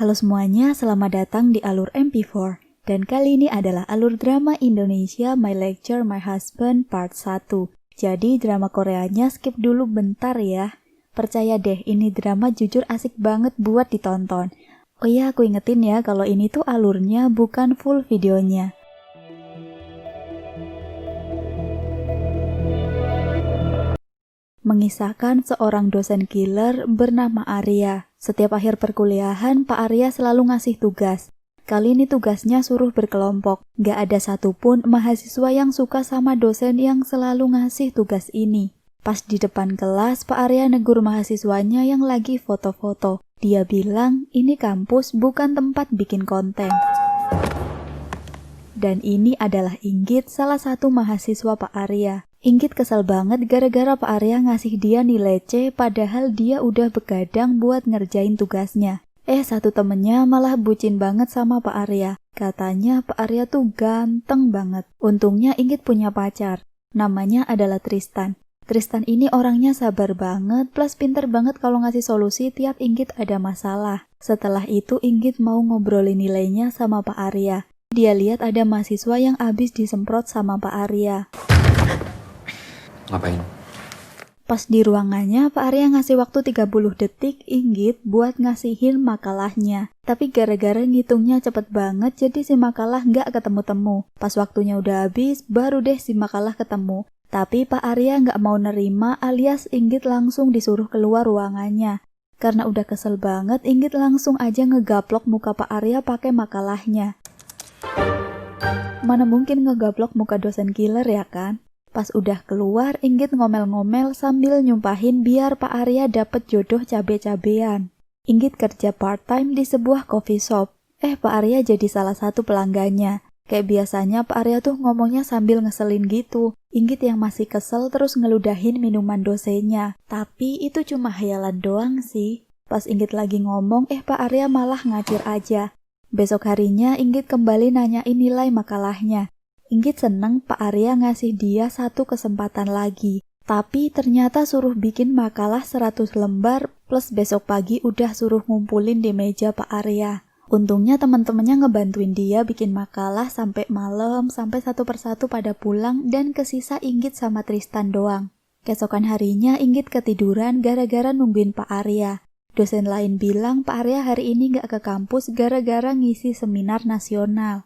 Halo semuanya, selamat datang di Alur MP4. Dan kali ini adalah alur drama Indonesia My Lecture My Husband Part 1. Jadi drama Koreanya skip dulu bentar ya. Percaya deh, ini drama jujur asik banget buat ditonton. Oh iya, aku ingetin ya kalau ini tuh alurnya bukan full videonya. Mengisahkan seorang dosen killer bernama Arya. Setiap akhir perkuliahan, Pak Arya selalu ngasih tugas. Kali ini tugasnya suruh berkelompok. Gak ada satupun mahasiswa yang suka sama dosen yang selalu ngasih tugas ini. Pas di depan kelas, Pak Arya negur mahasiswanya yang lagi foto-foto. Dia bilang, ini kampus bukan tempat bikin konten. Dan ini adalah Inggit, salah satu mahasiswa Pak Arya. Inggit kesal banget gara-gara Pak Arya ngasih dia nilai C padahal dia udah begadang buat ngerjain tugasnya. Satu temennya malah bucin banget sama Pak Arya. Katanya Pak Arya tuh ganteng banget. Untungnya Inggit punya pacar. Namanya adalah Tristan. Tristan ini orangnya sabar banget plus pinter banget kalau ngasih solusi tiap Inggit ada masalah. Setelah itu Inggit mau ngobrolin nilainya sama Pak Arya. Dia lihat ada mahasiswa yang abis disemprot sama Pak Arya. Ngapain? Pas di ruangannya, Pak Arya ngasih waktu 30 detik Inggit buat ngasihin makalahnya. Tapi gara-gara ngitungnya cepet banget, jadi si makalah nggak ketemu-temu. Pas waktunya udah habis, baru deh si makalah ketemu. Tapi Pak Arya nggak mau nerima alias Inggit langsung disuruh keluar ruangannya. Karena udah kesel banget, Inggit langsung aja ngegaplok muka Pak Arya pakai makalahnya. Mana mungkin ngegaplok muka dosen killer ya kan? Pas udah keluar, Inggit ngomel-ngomel sambil nyumpahin biar Pak Arya dapet jodoh cabe-cabean. Inggit kerja part-time di sebuah coffee shop. Pak Arya jadi salah satu pelanggannya. Kayak biasanya Pak Arya tuh ngomongnya sambil ngeselin gitu. Inggit yang masih kesel terus ngeludahin minuman dosennya. Tapi itu cuma hayalan doang sih. Pas Inggit lagi ngomong, Pak Arya malah ngacir aja. Besok harinya Inggit kembali nanyain nilai makalahnya. Inggit seneng Pak Arya ngasih dia satu kesempatan lagi. Tapi ternyata suruh bikin makalah 100 lembar plus besok pagi udah suruh ngumpulin di meja Pak Arya. Untungnya teman-temannya ngebantuin dia bikin makalah sampai malam, sampai satu persatu pada pulang dan kesisa Inggit sama Tristan doang. Keesokan harinya Inggit ketiduran gara-gara nungguin Pak Arya. Dosen lain bilang Pak Arya hari ini gak ke kampus gara-gara ngisi seminar nasional.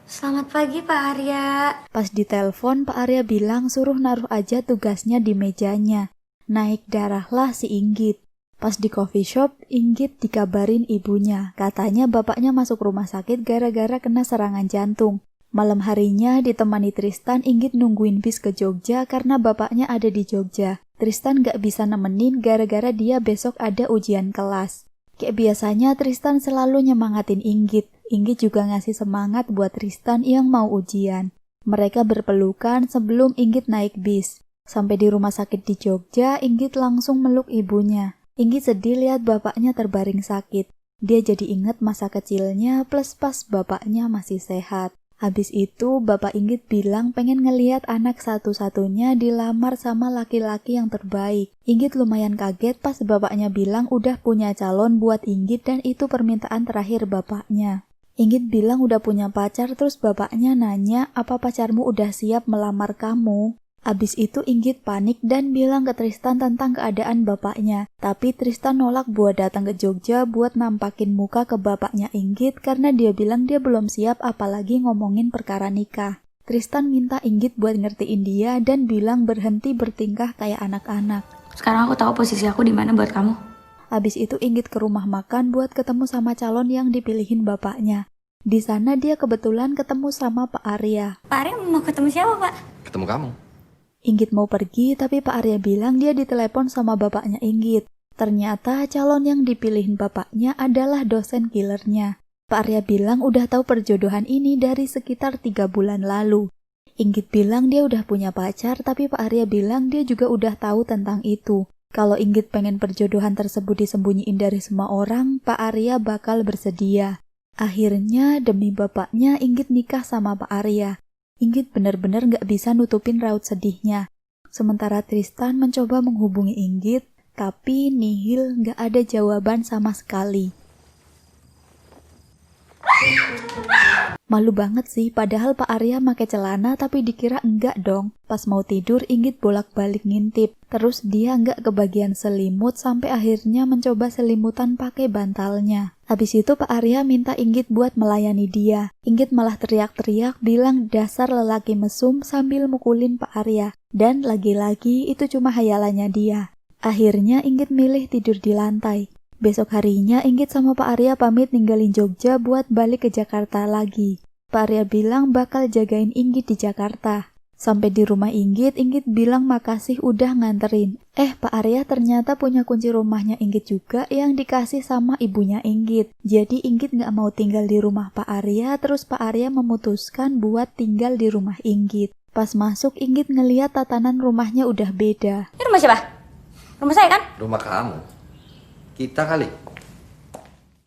Selamat pagi Pak Arya. Pas ditelepon, Pak Arya bilang suruh naruh aja tugasnya di mejanya. Naik darahlah si Inggit. Pas di coffee shop, Inggit dikabarin ibunya. Katanya bapaknya masuk rumah sakit gara-gara kena serangan jantung. Malam harinya ditemani Tristan, Inggit nungguin bis ke Jogja karena bapaknya ada di Jogja. Tristan gak bisa nemenin gara-gara dia besok ada ujian kelas. Kayak biasanya Tristan selalu nyemangatin Inggit. Inggit juga ngasih semangat buat Tristan yang mau ujian. Mereka berpelukan sebelum Inggit naik bis. Sampai di rumah sakit di Jogja, Inggit langsung meluk ibunya. Inggit sedih lihat bapaknya terbaring sakit. Dia jadi inget masa kecilnya plus pas bapaknya masih sehat. Habis itu, Bapak Inggit bilang pengen ngeliat anak satu-satunya dilamar sama laki-laki yang terbaik. Inggit lumayan kaget pas bapaknya bilang udah punya calon buat Inggit dan itu permintaan terakhir bapaknya. Inggit bilang udah punya pacar, terus bapaknya nanya, apa pacarmu udah siap melamar kamu? Abis itu Inggit panik dan bilang ke Tristan tentang keadaan bapaknya. Tapi Tristan nolak buat datang ke Jogja buat nampakin muka ke bapaknya Inggit karena dia bilang dia belum siap apalagi ngomongin perkara nikah. Tristan minta Inggit buat ngertiin dia dan bilang berhenti bertingkah kayak anak-anak. Sekarang aku tahu posisi aku di mana buat kamu. Habis itu Inggit ke rumah makan buat ketemu sama calon yang dipilihin bapaknya. Di sana dia kebetulan ketemu sama Pak Arya. Pak Arya mau ketemu siapa Pak? Ketemu kamu. Inggit mau pergi tapi Pak Arya bilang dia ditelepon sama bapaknya Inggit. Ternyata calon yang dipilihin bapaknya adalah dosen killernya. Pak Arya bilang udah tahu perjodohan ini dari sekitar 3 bulan lalu. Inggit bilang dia udah punya pacar tapi Pak Arya bilang dia juga udah tahu tentang itu. Kalau Inggit pengen perjodohan tersebut disembunyiin dari semua orang, Pak Arya bakal bersedia. Akhirnya demi bapaknya Inggit nikah sama Pak Arya. Inggit benar-benar gak bisa nutupin raut sedihnya. Sementara Tristan mencoba menghubungi Inggit, tapi nihil gak ada jawaban sama sekali. Malu banget sih, padahal Pak Arya pakai celana tapi dikira enggak dong. Pas mau tidur, Inggit bolak-balik ngintip. Terus dia enggak kebagian selimut sampai akhirnya mencoba selimutan pakai bantalnya. Habis itu Pak Arya minta Inggit buat melayani dia. Inggit malah teriak-teriak bilang dasar lelaki mesum sambil mukulin Pak Arya. Dan lagi-lagi itu cuma hayalannya dia. Akhirnya Inggit milih tidur di lantai. Besok harinya Inggit sama Pak Arya pamit ninggalin Jogja buat balik ke Jakarta lagi. Pak Arya bilang bakal jagain Inggit di Jakarta. Sampai di rumah Inggit bilang makasih udah nganterin. Pak Arya ternyata punya kunci rumahnya Inggit juga yang dikasih sama ibunya Inggit. Jadi Inggit gak mau tinggal di rumah Pak Arya, terus Pak Arya memutuskan buat tinggal di rumah Inggit. Pas masuk Inggit ngeliat tatanan rumahnya udah beda. Ini rumah siapa? Rumah saya kan? Rumah kamu. Kita kali.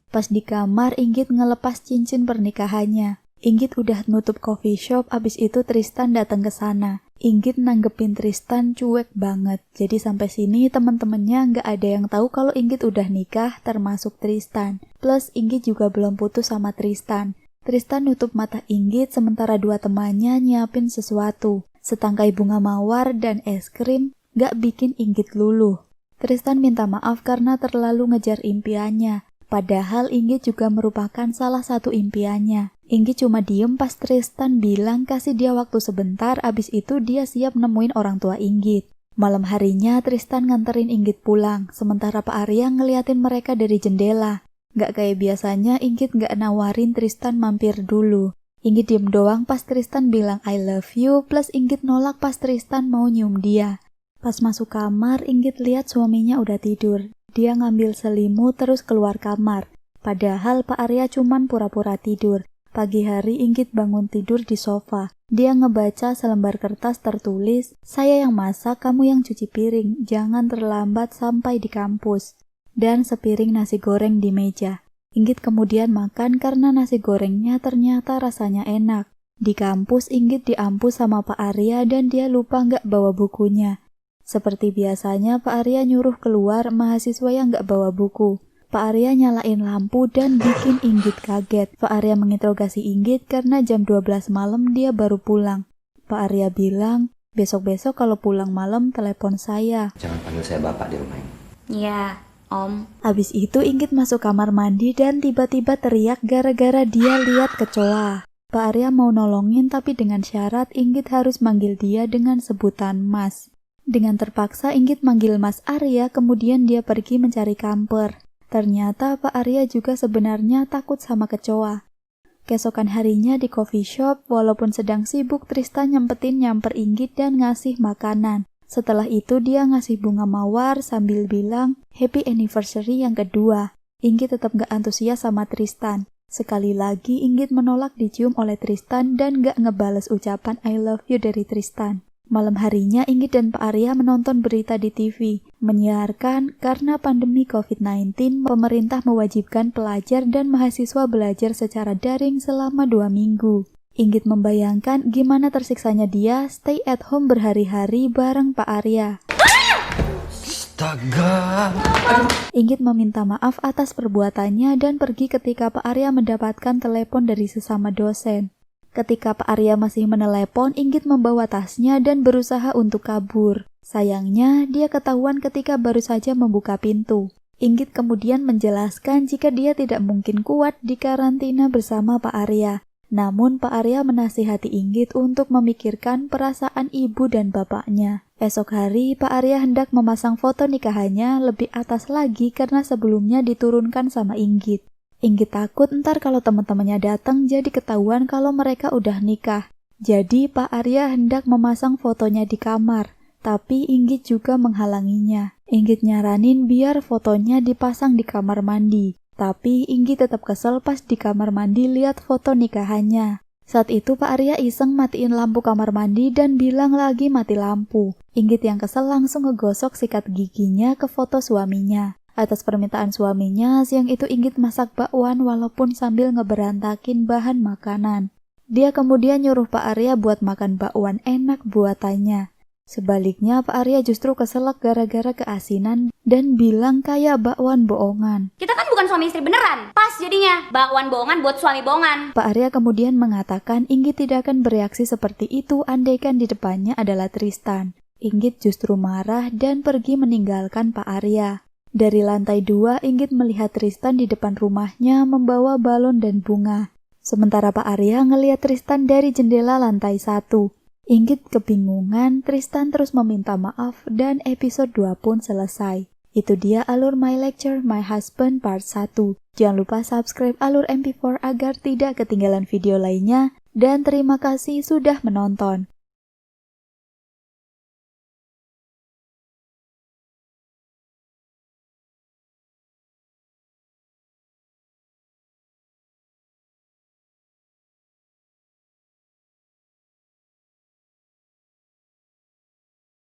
Pas di kamar, Inggit ngelepas cincin pernikahannya. Inggit udah nutup coffee shop, abis itu Tristan datang ke sana. Inggit nanggepin Tristan cuek banget. Jadi sampai sini teman-temannya nggak ada yang tahu kalau Inggit udah nikah, termasuk Tristan. Plus Inggit juga belum putus sama Tristan. Tristan nutup mata Inggit sementara dua temannya nyiapin sesuatu. Setangkai bunga mawar dan es krim nggak bikin Inggit luluh. Tristan minta maaf karena terlalu ngejar impiannya. Padahal Inggit juga merupakan salah satu impiannya. Inggit cuma diem pas Tristan bilang kasih dia waktu sebentar, abis itu dia siap nemuin orang tua Inggit. Malam harinya Tristan nganterin Inggit pulang, sementara Pak Arya ngeliatin mereka dari jendela. Gak kayak biasanya Inggit gak nawarin Tristan mampir dulu. Inggit diem doang pas Tristan bilang I love you, plus Inggit nolak pas Tristan mau nyium dia. Pas masuk kamar, Inggit lihat suaminya udah tidur. Dia ngambil selimut terus keluar kamar. Padahal Pak Arya cuman pura-pura tidur. Pagi hari Inggit bangun tidur di sofa. Dia ngebaca selembar kertas tertulis, "Saya yang masak, kamu yang cuci piring. Jangan terlambat sampai di kampus." Dan sepiring nasi goreng di meja. Inggit kemudian makan karena nasi gorengnya ternyata rasanya enak. Di kampus Inggit diampu sama Pak Arya dan dia lupa nggak bawa bukunya. Seperti biasanya, Pak Arya nyuruh keluar mahasiswa yang nggak bawa buku. Pak Arya nyalain lampu dan bikin Inggit kaget. Pak Arya menginterogasi Inggit karena jam 12 malam dia baru pulang. Pak Arya bilang, besok-besok kalau pulang malam telepon saya. Jangan panggil saya bapak di rumah ini. Iya, Om. Habis itu Inggit masuk kamar mandi dan tiba-tiba teriak gara-gara dia lihat kecoa. Pak Arya mau nolongin tapi dengan syarat Inggit harus manggil dia dengan sebutan Mas. Dengan terpaksa Inggit manggil Mas Arya, kemudian dia pergi mencari kamper. Ternyata Pak Arya juga sebenarnya takut sama kecoa. Keesokan harinya di coffee shop, walaupun sedang sibuk, Tristan nyamper Inggit dan ngasih makanan. Setelah itu dia ngasih bunga mawar sambil bilang, "Happy anniversary yang kedua." Inggit tetap gak antusias sama Tristan. Sekali lagi Inggit menolak dicium oleh Tristan dan gak ngebales ucapan I love you dari Tristan. Malam harinya Inggit dan Pak Arya menonton berita di TV, menyiarkan karena pandemi COVID-19, pemerintah mewajibkan pelajar dan mahasiswa belajar secara daring selama 2 minggu. Inggit membayangkan gimana tersiksanya dia stay at home berhari-hari bareng Pak Arya. Astaga. Inggit meminta maaf atas perbuatannya dan pergi ketika Pak Arya mendapatkan telepon dari sesama dosen. Ketika Pak Arya masih menelepon, Inggit membawa tasnya dan berusaha untuk kabur. Sayangnya, dia ketahuan ketika baru saja membuka pintu. Inggit kemudian menjelaskan jika dia tidak mungkin kuat di karantina bersama Pak Arya. Namun Pak Arya menasihati Inggit untuk memikirkan perasaan ibu dan bapaknya. Esok hari, Pak Arya hendak memasang foto nikahannya lebih atas lagi karena sebelumnya diturunkan sama Inggit. Inggit takut ntar kalau teman-temannya datang jadi ketahuan kalau mereka udah nikah. Jadi Pak Arya hendak memasang fotonya di kamar, tapi Inggit juga menghalanginya. Inggit nyaranin biar fotonya dipasang di kamar mandi, tapi Inggit tetap kesel pas di kamar mandi lihat foto nikahannya. Saat itu Pak Arya iseng matiin lampu kamar mandi dan bilang lagi mati lampu. Inggit yang kesel langsung ngegosok sikat giginya ke foto suaminya. Atas permintaan suaminya, siang itu Inggit masak bakwan walaupun sambil ngeberantakin bahan makanan. Dia kemudian nyuruh Pak Arya buat makan bakwan enak buatannya. Sebaliknya Pak Arya justru keselak gara-gara keasinan dan bilang kayak bakwan bohongan. Kita kan bukan suami istri beneran. Pas jadinya, bakwan bohongan buat suami bohongan. Pak Arya kemudian mengatakan Inggit tidak akan bereaksi seperti itu andaikan di depannya adalah Tristan. Inggit justru marah dan pergi meninggalkan Pak Arya. Dari lantai 2, Inggit melihat Tristan di depan rumahnya membawa balon dan bunga. Sementara Pak Arya ngelihat Tristan dari jendela lantai 1. Inggit kebingungan, Tristan terus meminta maaf dan episode 2 pun selesai. Itu dia alur My Lecture My Husband part 1. Jangan lupa subscribe alur MP4 agar tidak ketinggalan video lainnya dan terima kasih sudah menonton.